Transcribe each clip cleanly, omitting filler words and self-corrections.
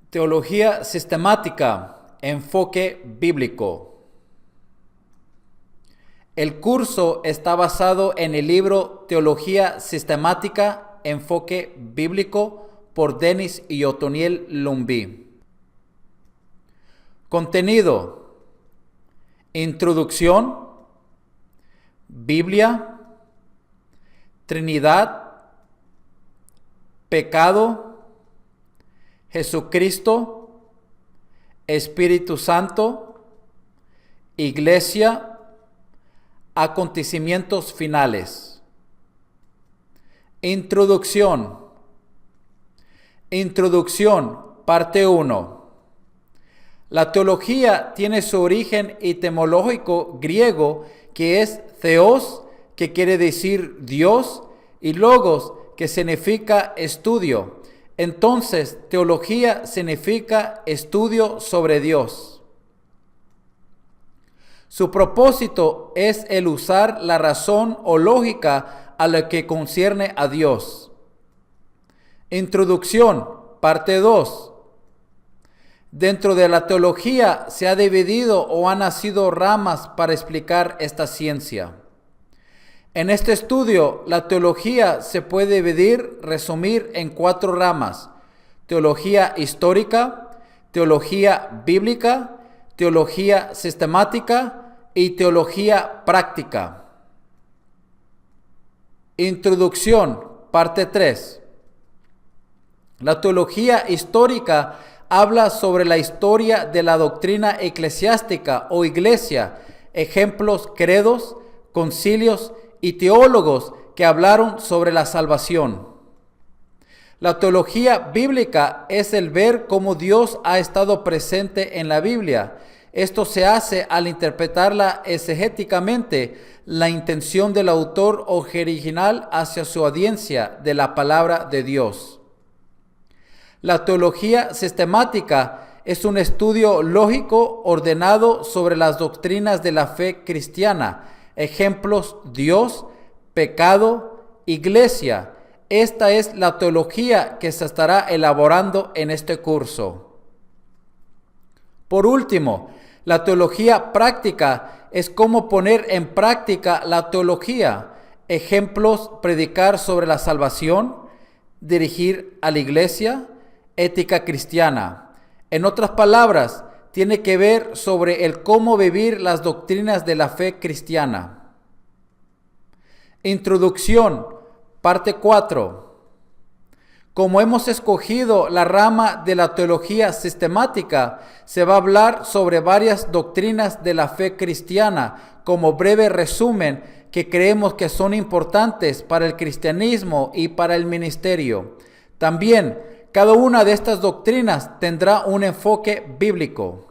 Teología sistemática, enfoque bíblico. El curso está basado en el libro Teología sistemática, enfoque bíblico por Dennis y Otoniel Lumbí. Contenido: introducción, Biblia, Trinidad, pecado, Jesucristo, Espíritu Santo, Iglesia, acontecimientos finales. Introducción. Introducción, parte 1. La teología tiene su origen etimológico griego, que es theos, que quiere decir Dios, y logos, que significa estudio. Entonces, teología significa estudio sobre Dios. Su propósito es el usar la razón o lógica a lo que concierne a Dios. Introducción, parte 2. Dentro de la teología se ha dividido o han nacido ramas para explicar esta ciencia. En este estudio, la teología se puede resumir en 4 ramas: teología histórica, teología bíblica, teología sistemática y teología práctica. Introducción, parte 3. La teología histórica habla sobre la historia de la doctrina eclesiástica o iglesia, ejemplos, credos, concilios y teólogos que hablaron sobre la salvación. La teología bíblica es el ver cómo Dios ha estado presente en la Biblia. Esto se hace al interpretarla exegéticamente, la intención del autor original hacia su audiencia de la palabra de Dios. La teología sistemática es un estudio lógico ordenado sobre las doctrinas de la fe cristiana, ejemplos, Dios, pecado, iglesia. Esta es la teología que se estará elaborando en este curso. Por último, la teología práctica es cómo poner en práctica la teología. Ejemplos, predicar sobre la salvación, dirigir a la iglesia, ética cristiana. En otras palabras, tiene que ver sobre el cómo vivir las doctrinas de la fe cristiana. Introducción, parte 4. Como hemos escogido la rama de la teología sistemática, se va a hablar sobre varias doctrinas de la fe cristiana, como breve resumen que creemos que son importantes para el cristianismo y para el ministerio. También, cada una de estas doctrinas tendrá un enfoque bíblico.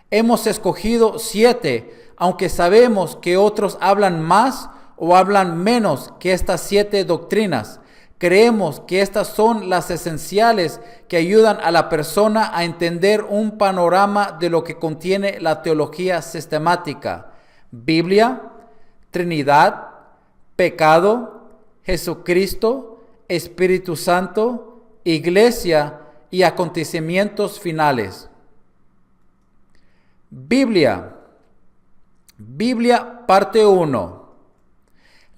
Hemos escogido 7, aunque sabemos que otros hablan más o hablan menos que estas 7 doctrinas. Creemos que estas son las esenciales que ayudan a la persona a entender un panorama de lo que contiene la teología sistemática: Biblia, Trinidad, pecado, Jesucristo, Espíritu Santo, Iglesia y acontecimientos finales. Biblia. Biblia, parte 1.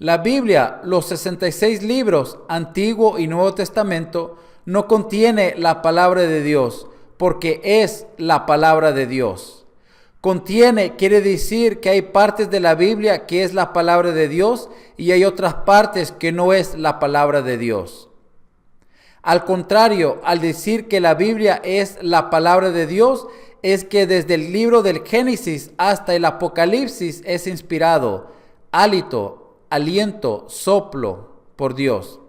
La Biblia, los 66 libros, Antiguo y Nuevo Testamento, no contiene la palabra de Dios, porque es la palabra de Dios. Contiene quiere decir que hay partes de la Biblia que es la palabra de Dios y hay otras partes que no es la palabra de Dios. Al contrario, al decir que la Biblia es la palabra de Dios, es que desde el libro del Génesis hasta el Apocalipsis es inspirado, hálito, aliento, soplo por Dios.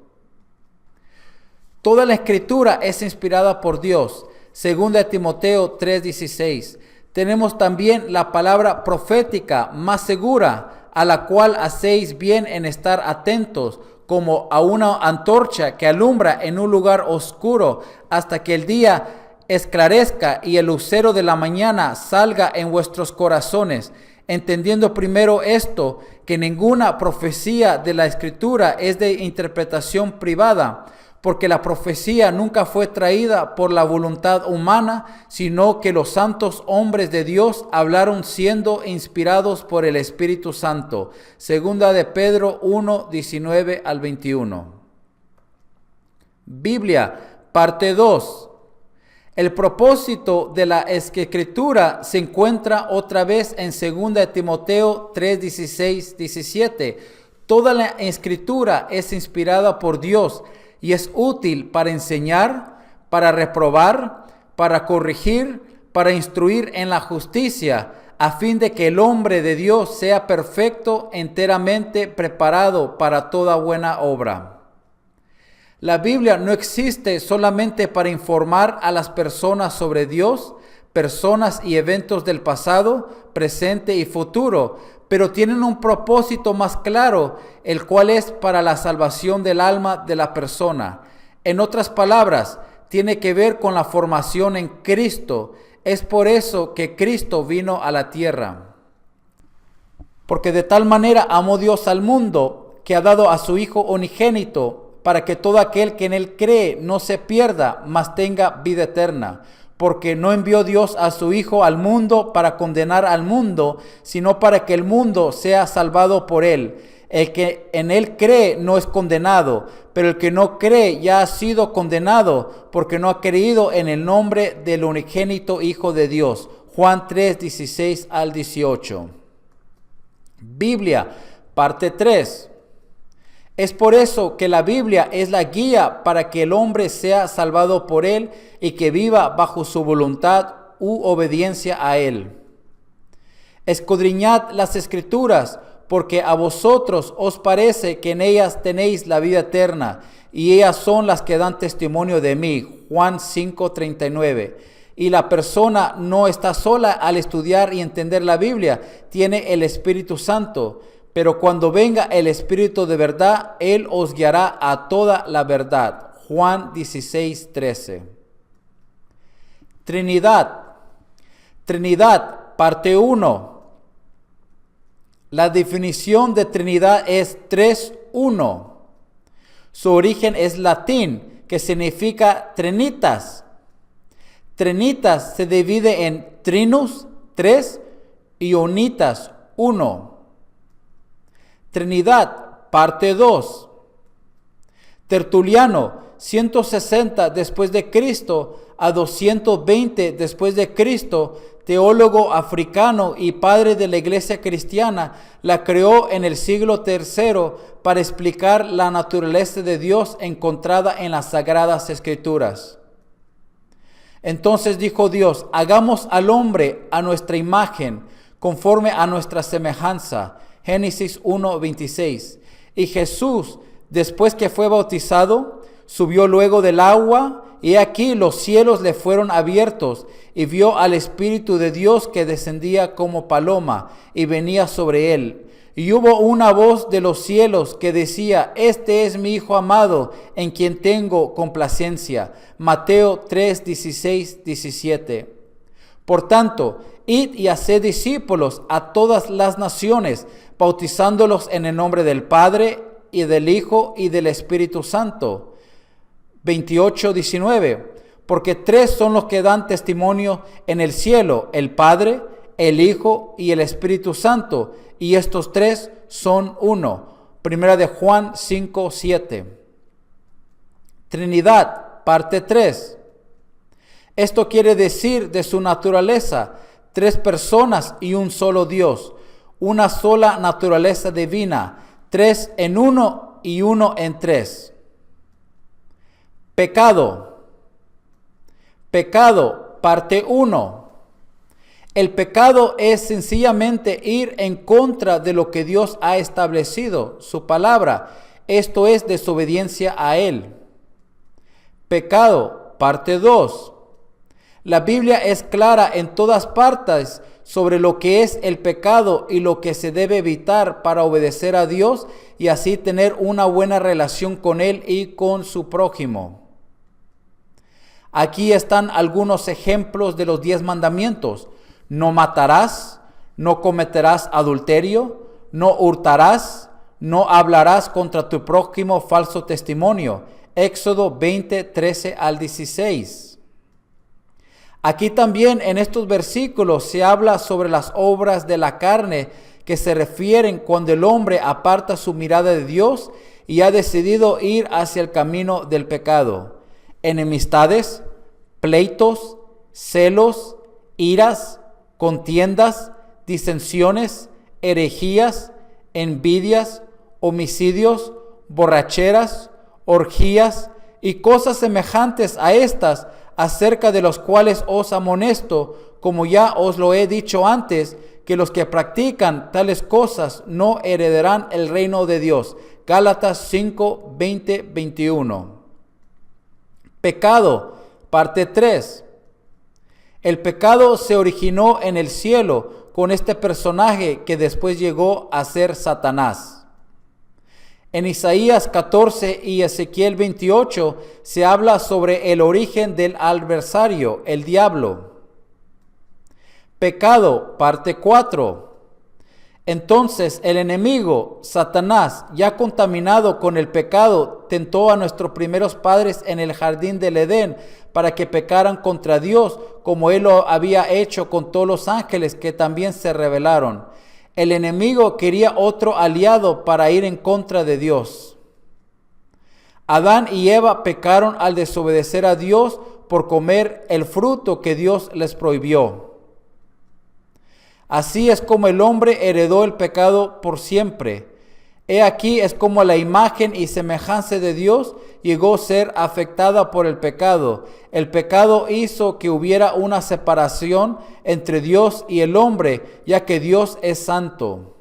Toda la escritura es inspirada por Dios, según Timoteo 3:16. Tenemos también la palabra profética más segura, a la cual hacéis bien en estar atentos, como a una antorcha que alumbra en un lugar oscuro hasta que el día esclarezca y el lucero de la mañana salga en vuestros corazones, entendiendo primero esto, que ninguna profecía de la Escritura es de interpretación privada, porque la profecía nunca fue traída por la voluntad humana, sino que los santos hombres de Dios hablaron siendo inspirados por el Espíritu Santo. Segunda de Pedro 1, 19 al 21. Biblia, parte 2. El propósito de la escritura se encuentra otra vez en 2 de Timoteo 3, 16, 17. Toda la escritura es inspirada por Dios y es útil para enseñar, para reprobar, para corregir, para instruir en la justicia, a fin de que el hombre de Dios sea perfecto, enteramente preparado para toda buena obra. La Biblia no existe solamente para informar a las personas sobre Dios, personas y eventos del pasado, presente y futuro, pero tienen un propósito más claro, el cual es para la salvación del alma de la persona. En otras palabras, tiene que ver con la formación en Cristo. Es por eso que Cristo vino a la tierra. Porque de tal manera amó Dios al mundo, que ha dado a su Hijo unigénito, para que todo aquel que en él cree no se pierda, mas tenga vida eterna. Porque no envió Dios a su Hijo al mundo para condenar al mundo, sino para que el mundo sea salvado por él. El que en él cree no es condenado, pero el que no cree ya ha sido condenado, porque no ha creído en el nombre del unigénito Hijo de Dios. Juan 3, 16 al 18. Biblia, parte 3. Es por eso que la Biblia es la guía para que el hombre sea salvado por él y que viva bajo su voluntad u obediencia a él. Escudriñad las Escrituras, porque a vosotros os parece que en ellas tenéis la vida eterna, y ellas son las que dan testimonio de mí. Juan 5:39. Y la persona no está sola al estudiar y entender la Biblia, tiene el Espíritu Santo. Pero cuando venga el Espíritu de verdad, Él os guiará a toda la verdad. Juan 16:13. Trinidad. Trinidad, parte 1. La definición de Trinidad es 3-1. Su origen es latín, que significa trinitas. Trinitas se divide en trinus, 3, y unitas, 1. Trinidad, parte 2. Tertuliano, 160 después de Cristo a 220 después de Cristo, teólogo africano y padre de la iglesia cristiana, la creó en el siglo III para explicar la naturaleza de Dios encontrada en las Sagradas Escrituras. Entonces dijo Dios: hagamos al hombre a nuestra imagen, conforme a nuestra semejanza. Génesis 1:26. Y Jesús, después que fue bautizado, subió luego del agua, y aquí los cielos le fueron abiertos, y vio al Espíritu de Dios que descendía como paloma, y venía sobre él. Y hubo una voz de los cielos que decía: este es mi Hijo amado, en quien tengo complacencia. Mateo 3:16, 17. Por tanto, id y haced discípulos a todas las naciones, bautizándolos en el nombre del Padre, y del Hijo, y del Espíritu Santo. 28:19. Porque 3 son los que dan testimonio en el cielo: el Padre, el Hijo y el Espíritu Santo. Y estos 3 son uno. Primera de Juan 5:7. Trinidad, parte 3. Esto quiere decir de su naturaleza: 3 personas y un solo Dios, una sola naturaleza divina, 3 en 1 y 1 en 3. Pecado. Pecado, parte 1. El pecado es sencillamente ir en contra de lo que Dios ha establecido, su palabra. Esto es desobediencia a Él. Pecado, parte 2. La Biblia es clara en todas partes sobre lo que es el pecado y lo que se debe evitar para obedecer a Dios y así tener una buena relación con Él y con su prójimo. Aquí están algunos ejemplos de los 10 mandamientos. No matarás, no cometerás adulterio, no hurtarás, No hablarás contra tu prójimo falso testimonio. Éxodo 20, 13 al 16. Aquí también en estos versículos se habla sobre las obras de la carne que se refieren cuando el hombre aparta su mirada de Dios y ha decidido ir hacia el camino del pecado. Enemistades, pleitos, celos, iras, contiendas, disensiones, herejías, envidias, homicidios, borracheras, orgías y cosas semejantes a estas, acerca de los cuales os amonesto, como ya os lo he dicho antes, que los que practican tales cosas no heredarán el reino de Dios. Gálatas 5, 20, 21. Pecado, parte 3. El pecado se originó en el cielo con este personaje que después llegó a ser Satanás. En Isaías 14 y Ezequiel 28 se habla sobre el origen del adversario, el diablo. Pecado, parte 4. Entonces el enemigo, Satanás, ya contaminado con el pecado, tentó a nuestros primeros padres en el jardín del Edén para que pecaran contra Dios, como él lo había hecho con todos los ángeles que también se rebelaron. El enemigo quería otro aliado para ir en contra de Dios. Adán y Eva pecaron al desobedecer a Dios por comer el fruto que Dios les prohibió. Así es como el hombre heredó el pecado por siempre. He aquí es como la imagen y semejanza de Dios llegó a ser afectada por el pecado. El pecado hizo que hubiera una separación entre Dios y el hombre, ya que Dios es santo.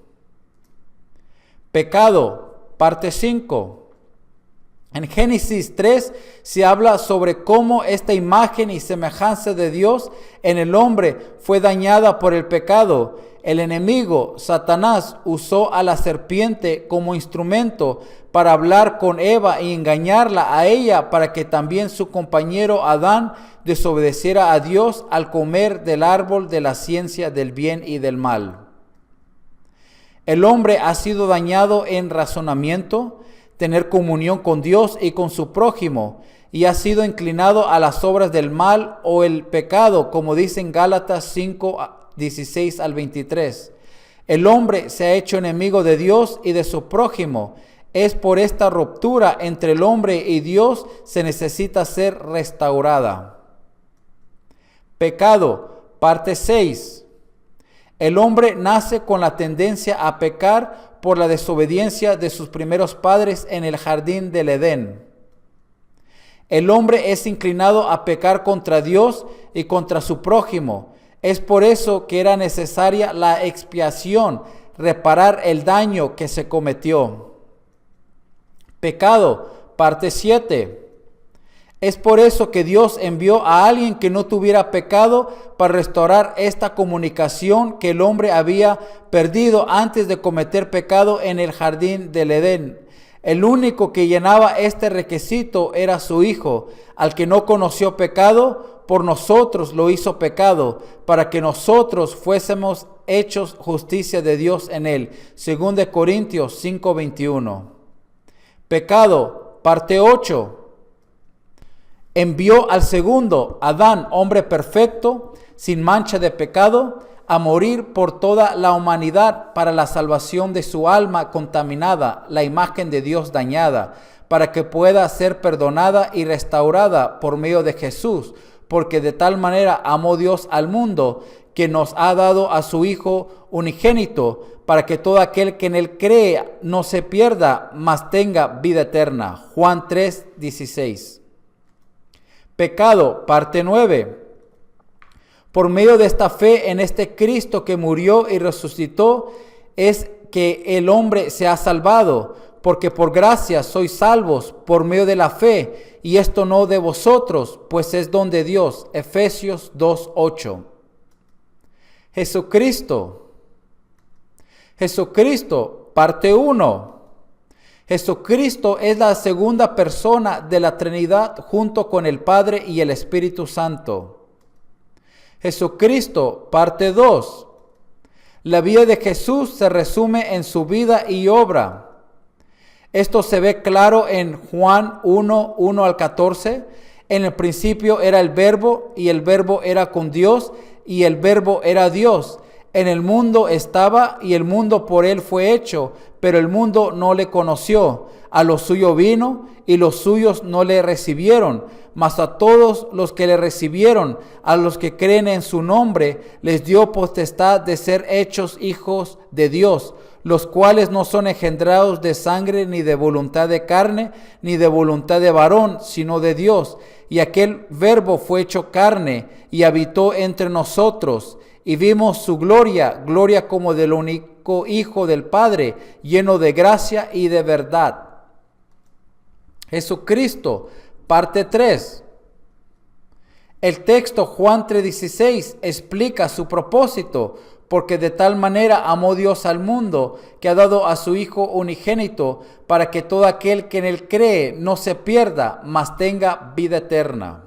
Pecado, parte 5. En Génesis 3 se habla sobre cómo esta imagen y semejanza de Dios en el hombre fue dañada por el pecado. El enemigo, Satanás, usó a la serpiente como instrumento para hablar con Eva y engañarla a ella para que también su compañero Adán desobedeciera a Dios al comer del árbol de la ciencia del bien y del mal. El hombre ha sido dañado en razonamiento, tener comunión con Dios y con su prójimo, y ha sido inclinado a las obras del mal o el pecado, como dice en Gálatas 5, 16 al 23. El hombre se ha hecho enemigo de Dios y de su prójimo. Es por esta ruptura entre el hombre y Dios se necesita ser restaurada. Pecado, parte 6. El hombre nace con la tendencia a pecar por la desobediencia de sus primeros padres en el jardín del Edén. El hombre es inclinado a pecar contra Dios y contra su prójimo. Es por eso que era necesaria la expiación, reparar el daño que se cometió. Pecado, parte 7. Es por eso que Dios envió a alguien que no tuviera pecado para restaurar esta comunicación que el hombre había perdido antes de cometer pecado en el jardín del Edén. El único que llenaba este requisito era su Hijo, al que no conoció pecado, por nosotros lo hizo pecado, para que nosotros fuésemos hechos justicia de Dios en él. 2 Corintios 5:21. Pecado, parte 8. Envió al segundo, Adán, hombre perfecto, sin mancha de pecado, a morir por toda la humanidad para la salvación de su alma contaminada, la imagen de Dios dañada, para que pueda ser perdonada y restaurada por medio de Jesús, porque de tal manera amó Dios al mundo, que nos ha dado a su Hijo unigénito, para que todo aquel que en él cree no se pierda, mas tenga vida eterna. Juan 3:16. Pecado, parte 9. Por medio de esta fe en este Cristo que murió y resucitó, es que el hombre se ha salvado, porque por gracia sois salvos por medio de la fe, y esto no de vosotros, pues es don de Dios. Efesios 2:8. Jesucristo, parte 1. Jesucristo es la segunda persona de la Trinidad junto con el Padre y el Espíritu Santo. Jesucristo, parte 2. La vida de Jesús se resume en su vida y obra. Esto se ve claro en Juan 1, 1 al 14. En el principio era el Verbo, y el Verbo era con Dios, y el Verbo era Dios. En el mundo estaba, y el mundo por él fue hecho, pero el mundo no le conoció. A lo suyo vino, y los suyos no le recibieron. Mas a todos los que le recibieron, a los que creen en su nombre, les dio potestad de ser hechos hijos de Dios, los cuales no son engendrados de sangre, ni de voluntad de carne, ni de voluntad de varón, sino de Dios. Y aquel Verbo fue hecho carne, y habitó entre nosotros, y vimos su gloria, gloria como del único Hijo del Padre, lleno de gracia y de verdad. Jesucristo, parte 3. El texto Juan 3:16 explica su propósito, porque de tal manera amó Dios al mundo, que ha dado a su Hijo unigénito, para que todo aquel que en él cree no se pierda, mas tenga vida eterna.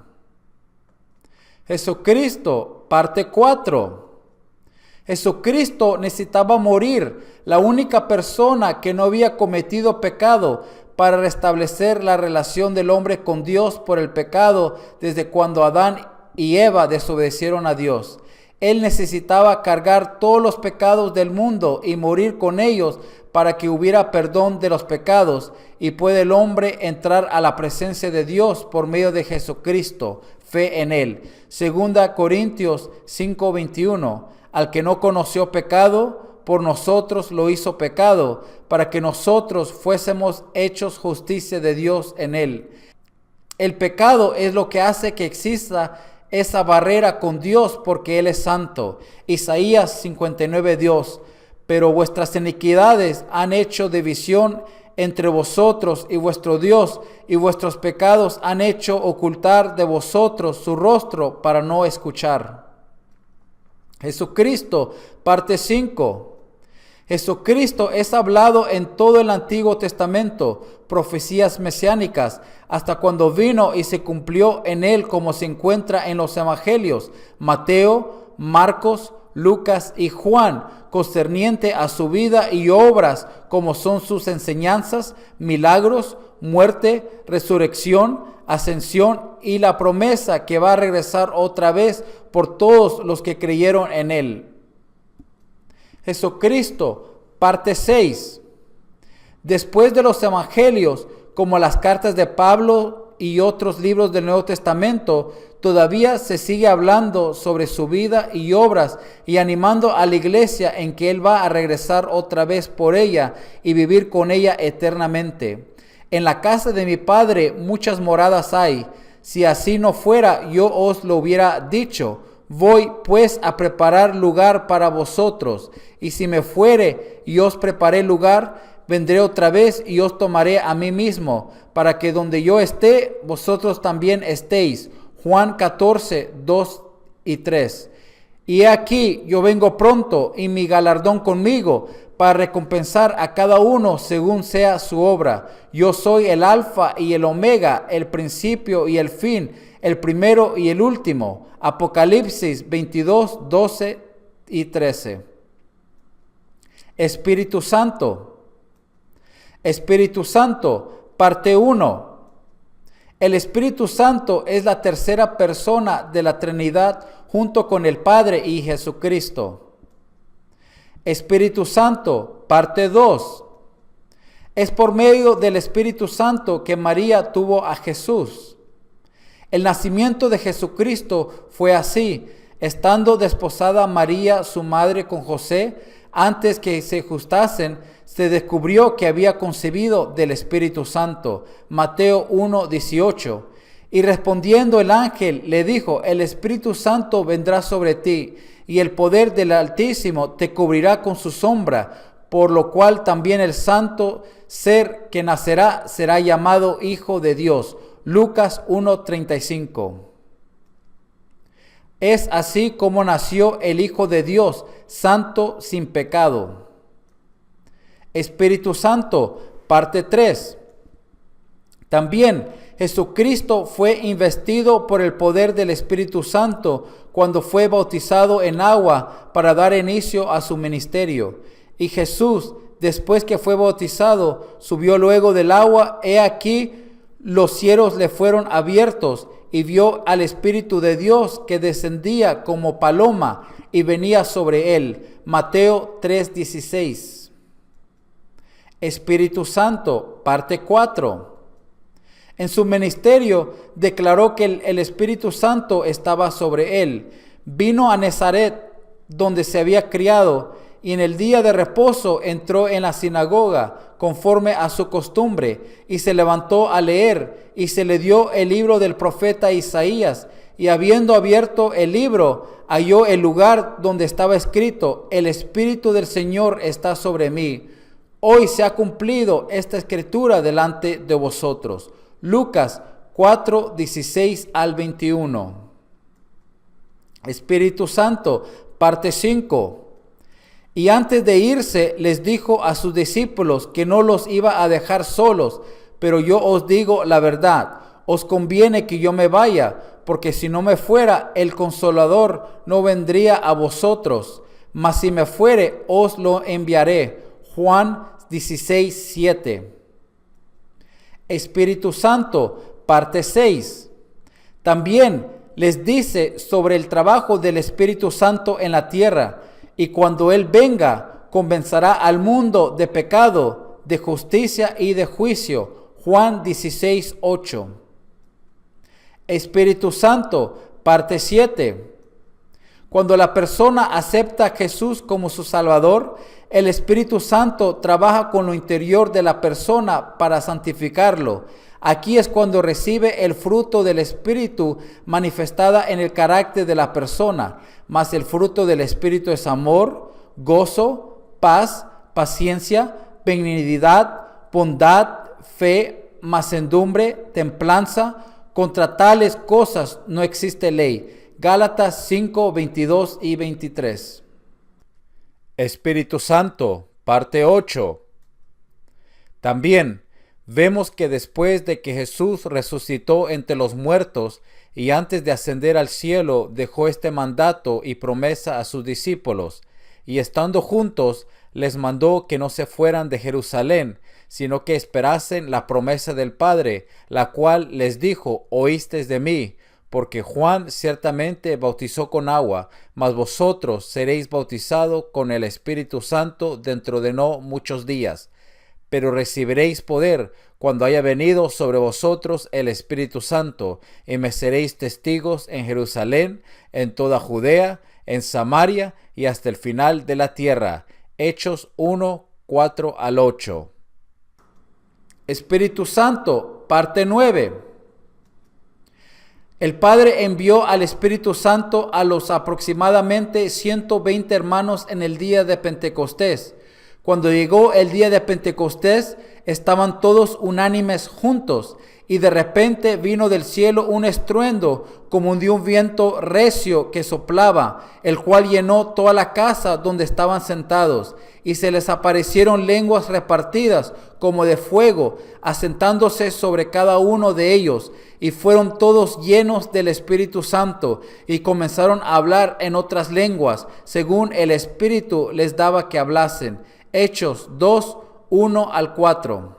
Jesucristo, parte 4. Jesucristo necesitaba morir, la única persona que no había cometido pecado, para restablecer la relación del hombre con Dios por el pecado desde cuando Adán y Eva desobedecieron a Dios. Él necesitaba cargar todos los pecados del mundo y morir con ellos para que hubiera perdón de los pecados, y puede el hombre entrar a la presencia de Dios por medio de Jesucristo, fe en él. 2 Corintios 5:21, al que no conoció pecado, por nosotros lo hizo pecado, para que nosotros fuésemos hechos justicia de Dios en él. El pecado es lo que hace que exista esa barrera con Dios, porque Él es santo. Isaías 59, Dios, pero vuestras iniquidades han hecho división entre vosotros y vuestro Dios, y vuestros pecados han hecho ocultar de vosotros su rostro para no escuchar. Jesucristo, parte 5. Jesucristo es hablado en todo el Antiguo Testamento, profecías mesiánicas, hasta cuando vino y se cumplió en él, como se encuentra en los evangelios, Mateo, Marcos, Lucas y Juan, concerniente a su vida y obras, como son sus enseñanzas, milagros, muerte, resurrección, ascensión y la promesa que va a regresar otra vez por todos los que creyeron en él. Jesucristo, parte 6. Después de los evangelios, como las cartas de Pablo y otros libros del Nuevo Testamento, todavía se sigue hablando sobre su vida y obras y animando a la iglesia en que Él va a regresar otra vez por ella y vivir con ella eternamente. En la casa de mi Padre muchas moradas hay. Si así no fuera, yo os lo hubiera dicho. Voy pues a preparar lugar para vosotros, y si me fuere y os preparé lugar, vendré otra vez y os tomaré a mí mismo, para que donde yo esté, vosotros también estéis. Juan 14, 2 y 3. Y he aquí, yo vengo pronto, y mi galardón conmigo, para recompensar a cada uno según sea su obra. Yo soy el Alfa y el Omega, el principio y el fin, el primero y el último. Apocalipsis 22, 12 y 13. Espíritu Santo. Espíritu Santo, parte 1. El Espíritu Santo es la tercera persona de la Trinidad junto con el Padre y Jesucristo. Espíritu Santo, parte 2. Es por medio del Espíritu Santo que María tuvo a Jesús. El nacimiento de Jesucristo fue así: estando desposada María, su madre, con José, antes que se juntasen, se descubrió que había concebido del Espíritu Santo. Mateo 1:18. Y respondiendo el ángel le dijo: el Espíritu Santo vendrá sobre ti, y el poder del Altísimo te cubrirá con su sombra, por lo cual también el santo ser que nacerá será llamado Hijo de Dios. Lucas 1:35. Es así como nació el Hijo de Dios, santo, sin pecado. Espíritu Santo, parte 3. También Jesucristo fue investido por el poder del Espíritu Santo cuando fue bautizado en agua para dar inicio a su ministerio. Y Jesús, después que fue bautizado, subió luego del agua. He aquí, los cielos le fueron abiertos y vio al Espíritu de Dios que descendía como paloma y venía sobre él. Mateo 3:16. Espíritu Santo, parte 4. En su ministerio declaró que el Espíritu Santo estaba sobre él. Vino a Nazaret, donde se había criado, y en el día de reposo entró en la sinagoga, conforme a su costumbre, y se levantó a leer, y se le dio el libro del profeta Isaías, y habiendo abierto el libro, halló el lugar donde estaba escrito: El Espíritu del Señor está sobre mí. Hoy se ha cumplido esta escritura delante de vosotros. Lucas 4:16 al 21. Espíritu Santo, parte 5. Y antes de irse les dijo a sus discípulos que no los iba a dejar solos, pero yo os digo la verdad, os conviene que yo me vaya, porque si no me fuera, el Consolador no vendría a vosotros, mas si me fuere, os lo enviaré. Juan 16:7. Espíritu Santo, parte 6. También les dice sobre el trabajo del Espíritu Santo en la tierra, y cuando Él venga, convencerá al mundo de pecado, de justicia y de juicio. Juan 16:8. Espíritu Santo, parte 7. Cuando la persona acepta a Jesús como su Salvador, el Espíritu Santo trabaja con lo interior de la persona para santificarlo. Aquí es cuando recibe el fruto del Espíritu manifestada en el carácter de la persona. Mas el fruto del Espíritu es amor, gozo, paz, paciencia, benignidad, bondad, fe, mansedumbre, templanza. Contra tales cosas no existe ley. Gálatas 5, 22 y 23. Espíritu Santo, parte 8. También vemos que después de que Jesús resucitó entre los muertos y antes de ascender al cielo, dejó este mandato y promesa a sus discípulos, y estando juntos, les mandó que no se fueran de Jerusalén, sino que esperasen la promesa del Padre, la cual les dijo: oísteis de mí, porque Juan ciertamente bautizó con agua, mas vosotros seréis bautizados con el Espíritu Santo dentro de no muchos días. Pero recibiréis poder cuando haya venido sobre vosotros el Espíritu Santo, y me seréis testigos en Jerusalén, en toda Judea, en Samaria y hasta el final de la tierra. Hechos 1, 4 al 8. Espíritu Santo, parte 9. El Padre envió al Espíritu Santo a los aproximadamente 120 hermanos en el día de Pentecostés. Cuando llegó el día de Pentecostés, estaban todos unánimes juntos, y de repente vino del cielo un estruendo como de un viento recio que soplaba, el cual llenó toda la casa donde estaban sentados, y se les aparecieron lenguas repartidas como de fuego, asentándose sobre cada uno de ellos, y fueron todos llenos del Espíritu Santo, y comenzaron a hablar en otras lenguas, según el Espíritu les daba que hablasen. Hechos 2, 1 al 4.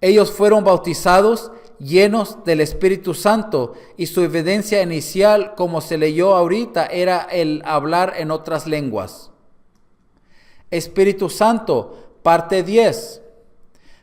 Ellos fueron bautizados, llenos del Espíritu Santo, y su evidencia inicial, como se leyó ahorita, era el hablar en otras lenguas. Espíritu Santo, parte 10.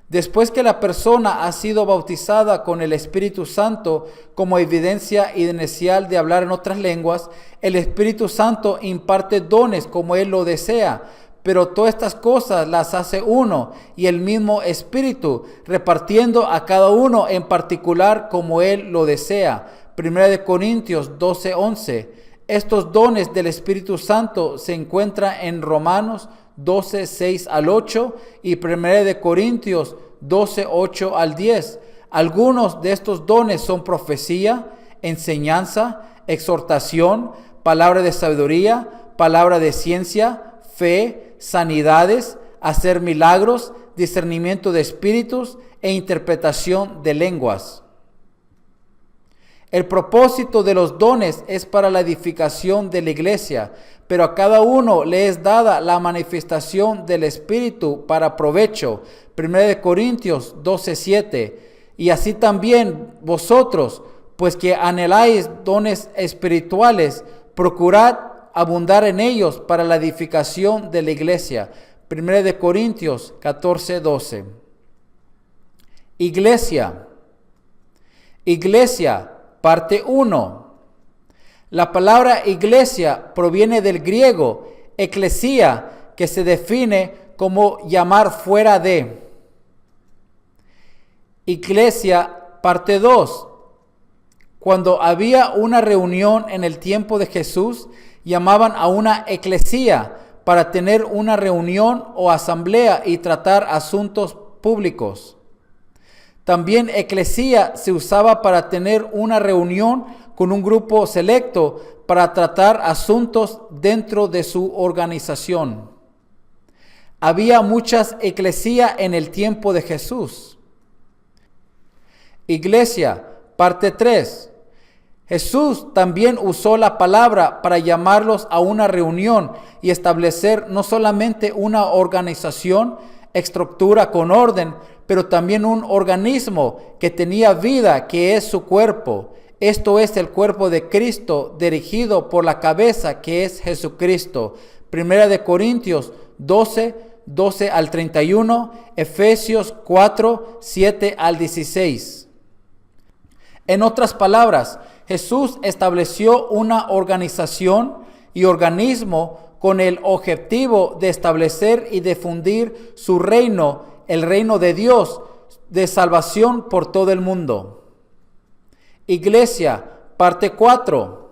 Después que la persona ha sido bautizada con el Espíritu Santo como evidencia inicial de hablar en otras lenguas, el Espíritu Santo imparte dones como Él lo desea, pero todas estas cosas las hace uno y el mismo Espíritu, repartiendo a cada uno en particular como Él lo desea. 1 Corintios 12:11. Estos dones del Espíritu Santo se encuentran en Romanos 12, 6 al 8 y 1 Corintios 12, 8 al 10. Algunos de estos dones son profecía, enseñanza, exhortación, palabra de sabiduría, palabra de ciencia, fe, sanidades, hacer milagros, discernimiento de espíritus e interpretación de lenguas. El propósito de los dones es para la edificación de la iglesia, pero a cada uno le es dada la manifestación del Espíritu para provecho. 1 Corintios 12:7. Y así también vosotros, pues que anheláis dones espirituales, procurad abundar en ellos para la edificación de la iglesia. 1 Corintios 14:12. Iglesia. Iglesia, parte 1. La palabra iglesia proviene del griego eclesia, que se define como llamar fuera de. Iglesia, parte 2. Cuando había una reunión en el tiempo de Jesús, llamaban a una eclesía para tener una reunión o asamblea y tratar asuntos públicos. También eclesía se usaba para tener una reunión con un grupo selecto para tratar asuntos dentro de su organización. Había muchas eclesías en el tiempo de Jesús. Iglesia, parte 3. Jesús también usó la palabra para llamarlos a una reunión y establecer no solamente una organización, estructura con orden, pero también un organismo que tenía vida, que es su cuerpo. Esto es el cuerpo de Cristo, dirigido por la cabeza, que es Jesucristo. 1 Corintios 12 al 31, Efesios 4, 7 al 16. En otras palabras, Jesús estableció una organización y organismo con el objetivo de establecer y difundir su reino, el reino de Dios, de salvación por todo el mundo. Iglesia, parte 4.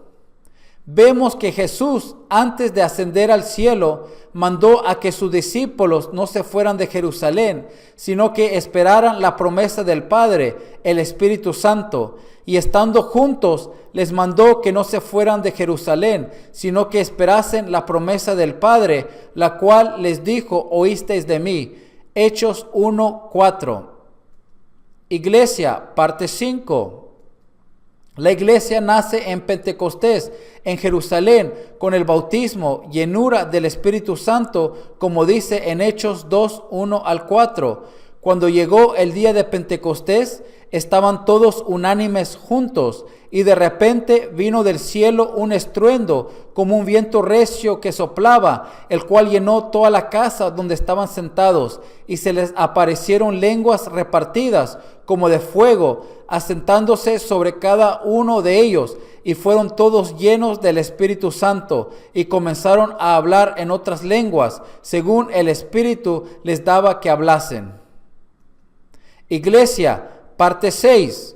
Vemos que Jesús, antes de ascender al cielo, mandó a que sus discípulos no se fueran de Jerusalén, sino que esperaran la promesa del Padre, el Espíritu Santo. Y estando juntos, les mandó que no se fueran de Jerusalén, sino que esperasen la promesa del Padre, la cual les dijo: oísteis de mí. Hechos 1:4. Iglesia, parte 5. La iglesia nace en Pentecostés, en Jerusalén, con el bautismo, llenura del Espíritu Santo, como dice en Hechos 2:1 al 4. Cuando llegó el día de Pentecostés, estaban todos unánimes juntos, y de repente vino del cielo un estruendo, como un viento recio que soplaba, el cual llenó toda la casa donde estaban sentados, y se les aparecieron lenguas repartidas, como de fuego, asentándose sobre cada uno de ellos, y fueron todos llenos del Espíritu Santo, y comenzaron a hablar en otras lenguas, según el Espíritu les daba que hablasen. Iglesia, parte 6.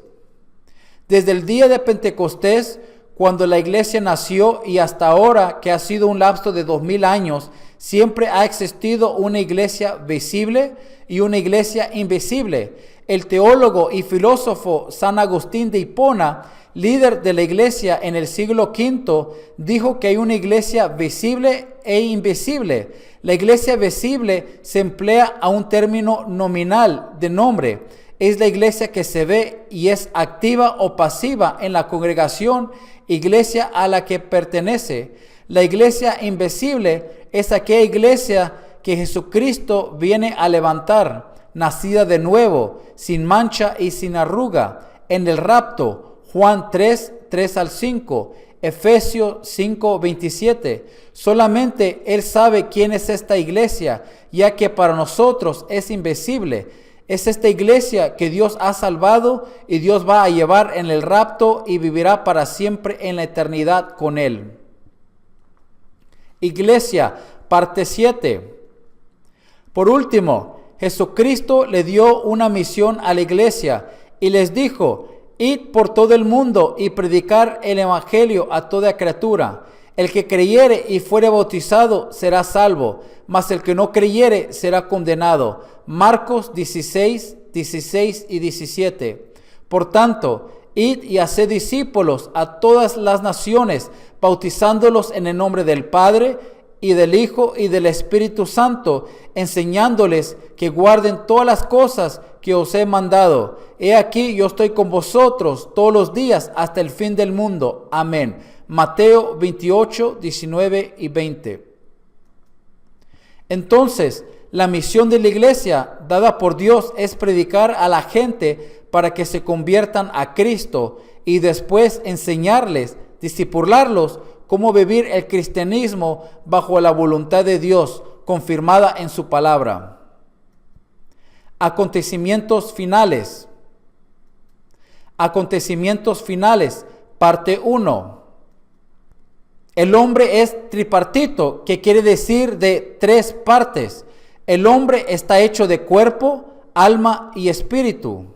Desde el día de Pentecostés, cuando la iglesia nació, y hasta ahora, que ha sido un lapso de 2000 años, siempre ha existido una iglesia visible y una iglesia invisible. El teólogo y filósofo San Agustín de Hipona, líder de la iglesia en el siglo V, dijo que hay una iglesia visible e invisible. La iglesia visible se emplea a un término nominal de nombre. Es la iglesia que se ve y es activa o pasiva en la congregación, iglesia a la que pertenece. La iglesia invisible es aquella iglesia que Jesucristo viene a levantar, nacida de nuevo, sin mancha y sin arruga, en el rapto. Juan 3 al 5, Efesios 5:27. Solamente Él sabe quién es esta iglesia, ya que para nosotros es invisible. Es esta iglesia que Dios ha salvado y Dios va a llevar en el rapto y vivirá para siempre en la eternidad con Él. Iglesia, parte 7. Por último, Jesucristo le dio una misión a la iglesia y les dijo: id por todo el mundo y predicar el evangelio a toda criatura. El que creyere y fuere bautizado será salvo, mas el que no creyere será condenado. Marcos 16 y 17. Por tanto, id y haced discípulos a todas las naciones, bautizándolos en el nombre del Padre y del Hijo y del Espíritu Santo, enseñándoles que guarden todas las cosas que os he mandado. He aquí, yo estoy con vosotros todos los días hasta el fin del mundo. Amén. Mateo 28, 19 y 20. Entonces, la misión de la iglesia dada por Dios es predicar a la gente para que se conviertan a Cristo y después enseñarles, discipularlos, cómo vivir el cristianismo bajo la voluntad de Dios, confirmada en su palabra. Acontecimientos finales. Acontecimientos finales, parte 1. El hombre es tripartito, que quiere decir de 3 partes. El hombre está hecho de cuerpo, alma y espíritu.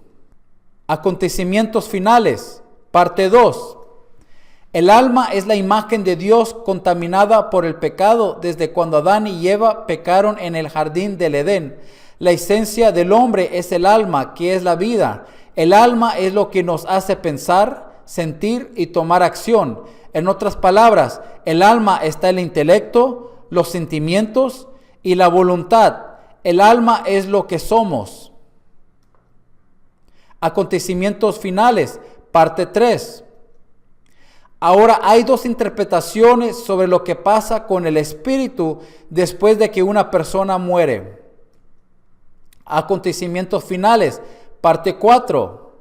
Acontecimientos finales, parte 2. El alma es la imagen de Dios contaminada por el pecado desde cuando Adán y Eva pecaron en el jardín del Edén. La esencia del hombre es el alma, que es la vida. El alma es lo que nos hace pensar, sentir y tomar acción. En otras palabras, el alma está el intelecto, los sentimientos y la voluntad. El alma es lo que somos. Acontecimientos finales, parte 3. Ahora hay 2 interpretaciones sobre lo que pasa con el espíritu después de que una persona muere. Acontecimientos finales, parte 4.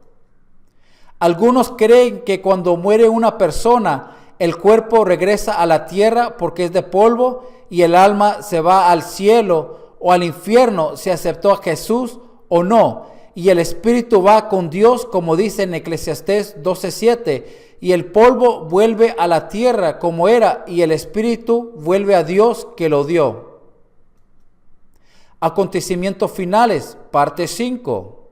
Algunos creen que cuando muere una persona, el cuerpo regresa a la tierra porque es de polvo y el alma se va al cielo o al infierno si aceptó a Jesús o no. Y el espíritu va con Dios, como dice en Eclesiastés 12:7. Y el polvo vuelve a la tierra como era, y el espíritu vuelve a Dios que lo dio. Acontecimientos finales, parte 5.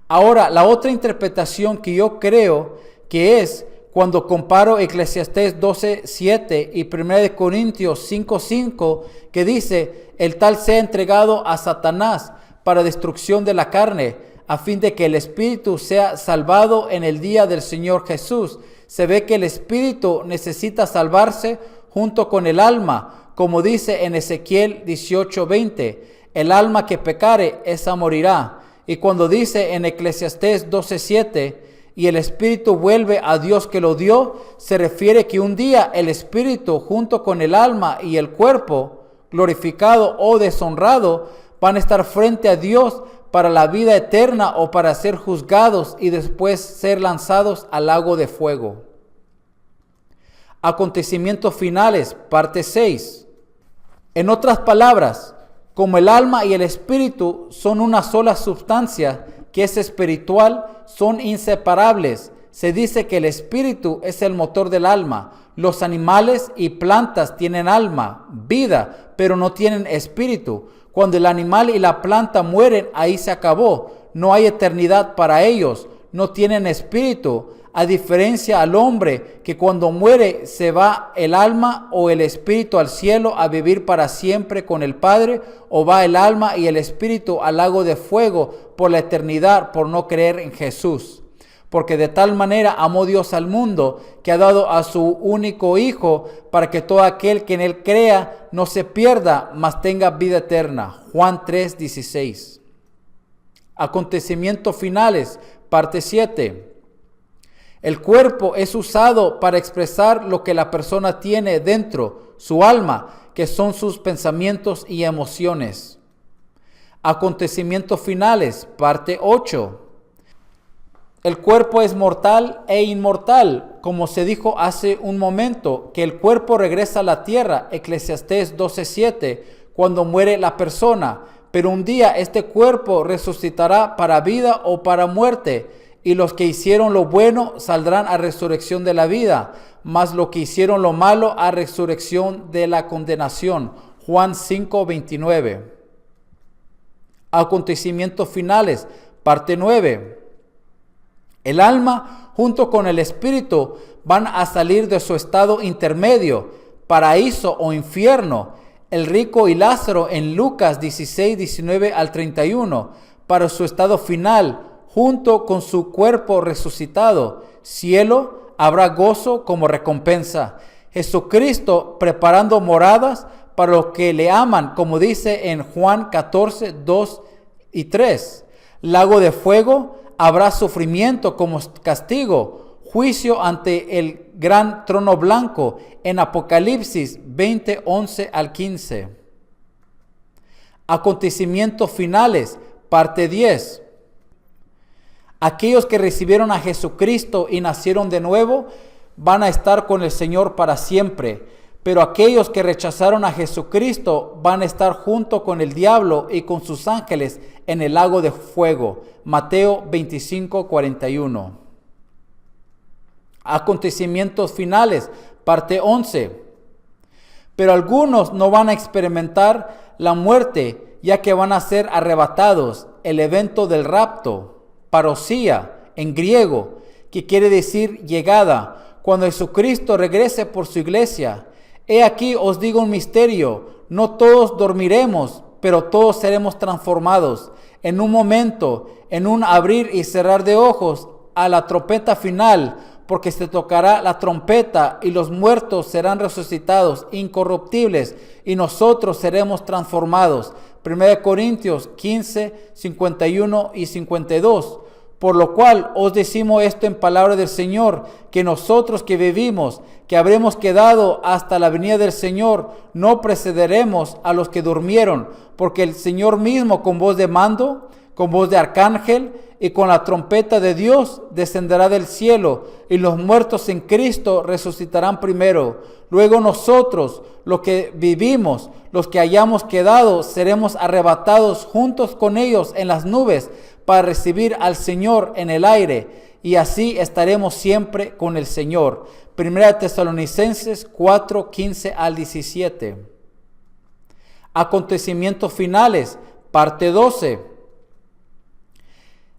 Ahora, la otra interpretación que yo creo que es cuando comparo Eclesiastés 12:7 y 1 Corintios 5:5, que dice, el tal sea entregado a Satanás para destrucción de la carne, a fin de que el espíritu sea salvado en el día del Señor Jesús. Se ve que el espíritu necesita salvarse junto con el alma, como dice en Ezequiel 18:20, el alma que pecare, esa morirá. Y cuando dice en Eclesiastés 12:7, y el espíritu vuelve a Dios que lo dio, se refiere que un día el espíritu junto con el alma y el cuerpo, glorificado o deshonrado, van a estar frente a Dios para la vida eterna o para ser juzgados y después ser lanzados al lago de fuego. Acontecimientos finales, parte 6. En otras palabras, como el alma y el espíritu son una sola sustancia que es espiritual, son inseparables. Se dice que el espíritu es el motor del alma. Los animales y plantas tienen alma, vida, pero no tienen espíritu. Cuando el animal y la planta mueren, ahí se acabó. No hay eternidad para ellos. No tienen espíritu. A diferencia al hombre, que cuando muere se va el alma o el espíritu al cielo a vivir para siempre con el Padre, o va el alma y el espíritu al lago de fuego por la eternidad por no creer en Jesús. Porque de tal manera amó Dios al mundo, que ha dado a su único Hijo, para que todo aquel que en él crea no se pierda, mas tenga vida eterna. Juan 3:16. Acontecimientos finales, parte 7. El cuerpo es usado para expresar lo que la persona tiene dentro, su alma, que son sus pensamientos y emociones. Acontecimientos finales, parte 8. El cuerpo es mortal e inmortal, como se dijo hace un momento, que el cuerpo regresa a la tierra, Eclesiastés 12:7, cuando muere la persona, pero un día este cuerpo resucitará para vida o para muerte, y los que hicieron lo bueno saldrán a resurrección de la vida, mas los que hicieron lo malo a resurrección de la condenación. Juan 5:29. Acontecimientos finales, parte 9. El alma junto con el espíritu van a salir de su estado intermedio, paraíso o infierno. El rico y Lázaro en Lucas 16:19 al 31, para su estado final, junto con su cuerpo resucitado. Cielo, habrá gozo como recompensa. Jesucristo preparando moradas para los que le aman, como dice en Juan 14, 2 y 3. Lago de fuego, habrá sufrimiento como castigo, juicio ante el gran trono blanco en Apocalipsis 20, 11 al 15. Acontecimientos finales, parte 10. Aquellos que recibieron a Jesucristo y nacieron de nuevo van a estar con el Señor para siempre. Pero aquellos que rechazaron a Jesucristo van a estar junto con el diablo y con sus ángeles en el lago de fuego. Mateo 25, 41. Acontecimientos finales, parte 11. Pero algunos no van a experimentar la muerte, ya que van a ser arrebatados. El evento del rapto, parosía en griego, que quiere decir llegada, cuando Jesucristo regrese por su iglesia. He aquí os digo un misterio, no todos dormiremos, pero todos seremos transformados en un momento, en un abrir y cerrar de ojos, a la trompeta final, porque se tocará la trompeta y los muertos serán resucitados incorruptibles y nosotros seremos transformados. 1 Corintios 15, 51 y 52. Por lo cual os decimos esto en palabra del Señor, que nosotros que vivimos, que habremos quedado hasta la venida del Señor, no precederemos a los que durmieron, porque el Señor mismo con voz de mando, con voz de arcángel y con la trompeta de Dios descenderá del cielo, y los muertos en Cristo resucitarán primero. Luego nosotros, los que vivimos, los que hayamos quedado, seremos arrebatados juntos con ellos en las nubes para recibir al Señor en el aire, y así estaremos siempre con el Señor. 1 Tesalonicenses 4, 15 al 17. Acontecimientos finales, parte 12.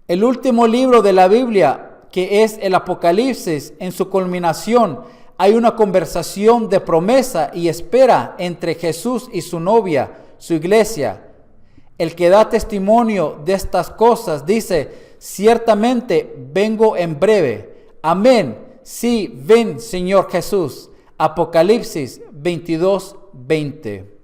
El último libro de la Biblia, que es el Apocalipsis, en su culminación, hay una conversación de promesa y espera entre Jesús y su novia, su iglesia. El que da testimonio de estas cosas dice, ciertamente vengo en breve. Amén. Sí, ven, Señor Jesús. Apocalipsis 22, 20.